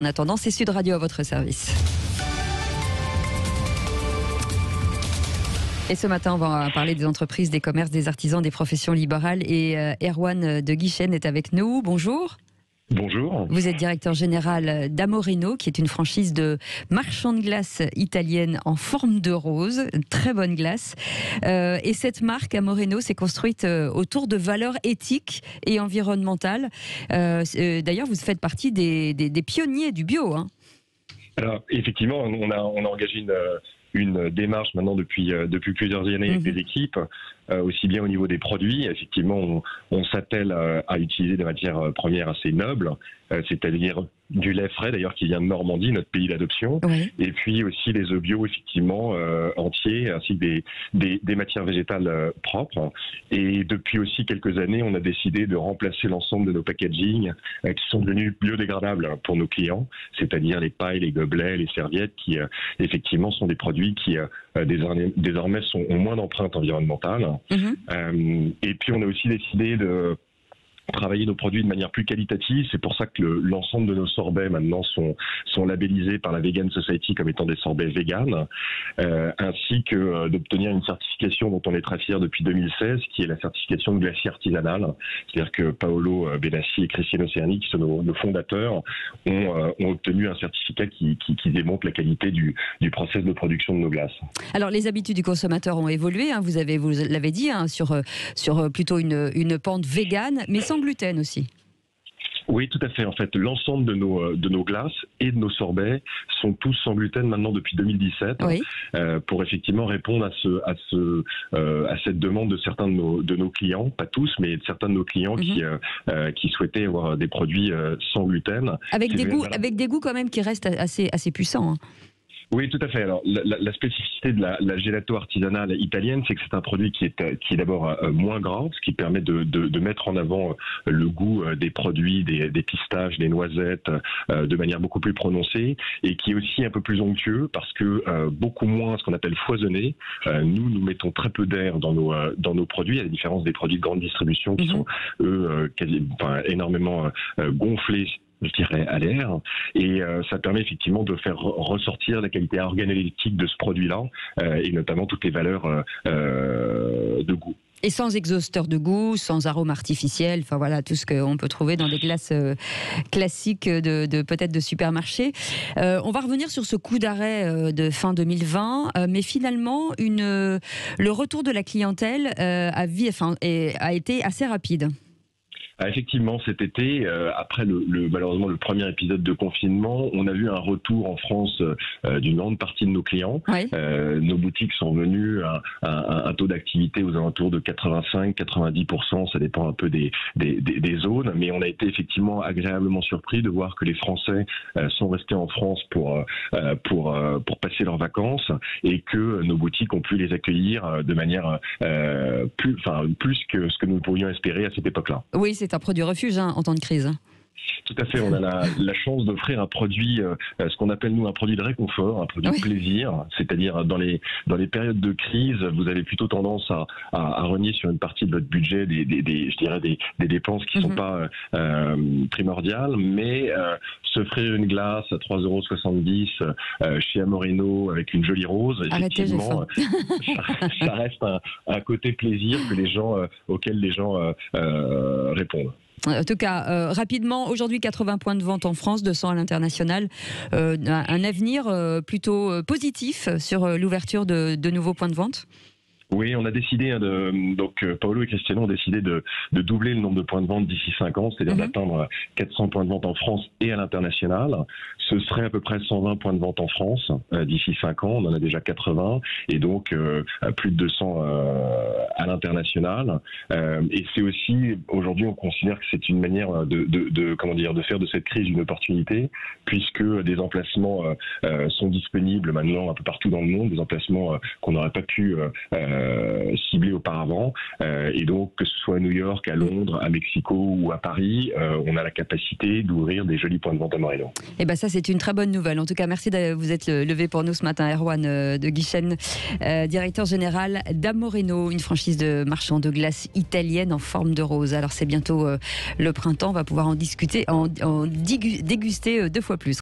En attendant, c'est Sud Radio à votre service. Et ce matin, on va parler des entreprises, des commerces, des artisans, des professions libérales. Et Erwan de Guichen est avec nous. Bonjour. Bonjour. Vous êtes directeur général d'Amoreno, qui est une franchise de marchand de glace italienne en forme de rose, une très bonne glace. Et cette marque Amoreno s'est construite autour de valeurs éthiques et environnementales. D'ailleurs, vous faites partie des pionniers du bio. Hein. Alors, effectivement, on a engagé une démarche maintenant depuis plusieurs années avec les équipes, aussi bien au niveau des produits. Effectivement, on s'attelle à utiliser des matières premières assez nobles, c'est-à-dire du lait frais, d'ailleurs, qui vient de Normandie, notre pays d'adoption, oui. Et puis aussi les œufs bio, effectivement, entiers, ainsi que des matières végétales propres. Et depuis aussi quelques années, on a décidé de remplacer l'ensemble de nos packaging qui sont devenus biodégradables pour nos clients, c'est-à-dire les pailles, les gobelets, les serviettes, qui effectivement sont des produits qui désormais ont moins d'empreinte environnementale. Et puis on a aussi décidé de travailler nos produits de manière plus qualitative. C'est pour ça que l'ensemble de nos sorbets maintenant sont labellisés par la Vegan Society comme étant des sorbets vegan, ainsi que d'obtenir une certification dont on est très fiers depuis 2016, qui est la certification de glacier artisanal. C'est-à-dire que Paolo Benassi et Cristiano Cerni, qui sont nos fondateurs, ont obtenu un certificat qui démontre la qualité du process de production de nos glaces. Alors les habitudes du consommateur ont évolué, hein, vous l'avez dit, hein, sur plutôt une pente vegan, mais sans gluten aussi. Oui, tout à fait. En fait, l'ensemble de nos glaces et de nos sorbets sont tous sans gluten maintenant depuis 2017, oui. Pour effectivement répondre à cette demande de certains de nos clients, pas tous, mais de certains de nos clients qui souhaitaient avoir des produits sans gluten. Avec des goûts quand même qui restent assez puissants. Hein. Oui, tout à fait. Alors, la spécificité de la gelato artisanale italienne, c'est que c'est un produit qui est d'abord moins gras, ce qui permet de mettre en avant le goût des produits, des pistaches, des noisettes, de manière beaucoup plus prononcée, et qui est aussi un peu plus onctueux parce que beaucoup moins ce qu'on appelle foisonné. Nous mettons très peu d'air dans nos produits, à la différence des produits de grande distribution qui sont, eux, énormément gonflés, je dirais, à l'air, et ça permet effectivement de faire ressortir la qualité organoleptique de ce produit-là, et notamment toutes les valeurs de goût. Et sans exhausteur de goût, sans arôme artificiel, enfin voilà, tout ce qu'on peut trouver dans des glaces classiques peut-être de supermarché. On va revenir sur ce coup d'arrêt de fin 2020, mais finalement, le retour de la clientèle a été assez rapide. Effectivement, cet été, après malheureusement le premier épisode de confinement, on a vu un retour en France d'une grande partie de nos clients. Oui. Nos boutiques sont venues à un taux d'activité aux alentours de 85-90%, ça dépend un peu des zones, mais on a été effectivement agréablement surpris de voir que les Français sont restés en France pour passer leurs vacances, et que nos boutiques ont pu les accueillir de manière plus que ce que nous pourrions espérer à cette époque-là. Oui, c'est un produit refuge en temps de crise. Tout à fait, on a la chance d'offrir un produit, ce qu'on appelle nous un produit de réconfort, un produit de plaisir, c'est-à-dire dans les périodes de crise, vous avez plutôt tendance à renier sur une partie de votre budget des dépenses qui ne sont pas primordiales, mais s'offrir une glace à 3,70 € chez Amoreno avec une jolie rose, effectivement, ça reste un côté plaisir auquel les gens répondent. En tout cas, rapidement, aujourd'hui 80 points de vente en France, 200 à l'international. Un avenir plutôt positif sur l'ouverture de nouveaux points de vente ? Oui, on a décidé, donc Paolo et Cristiano ont décidé de doubler le nombre de points de vente d'ici 5 ans, c'est-à-dire d'atteindre 400 points de vente en France et à l'international. Ce serait à peu près 120 points de vente en France d'ici 5 ans, on en a déjà 80, et donc plus de 200 à l'international. Et c'est aussi, aujourd'hui, on considère que c'est une manière de faire de cette crise une opportunité, puisque des emplacements sont disponibles maintenant un peu partout dans le monde, des emplacements qu'on n'aurait pas pu ciblés auparavant, et donc que ce soit à New York, à Londres, à Mexico ou à Paris, on a la capacité d'ouvrir des jolis points de vente à Amoreno. Et ben ça, c'est une très bonne nouvelle. En tout cas, merci de vous être levé pour nous ce matin, Erwan de Guichen, directeur général d'Amoreno, une franchise de marchand de glace italienne en forme de rose. Alors c'est bientôt le printemps, on va pouvoir en discuter, en déguster 2 fois plus.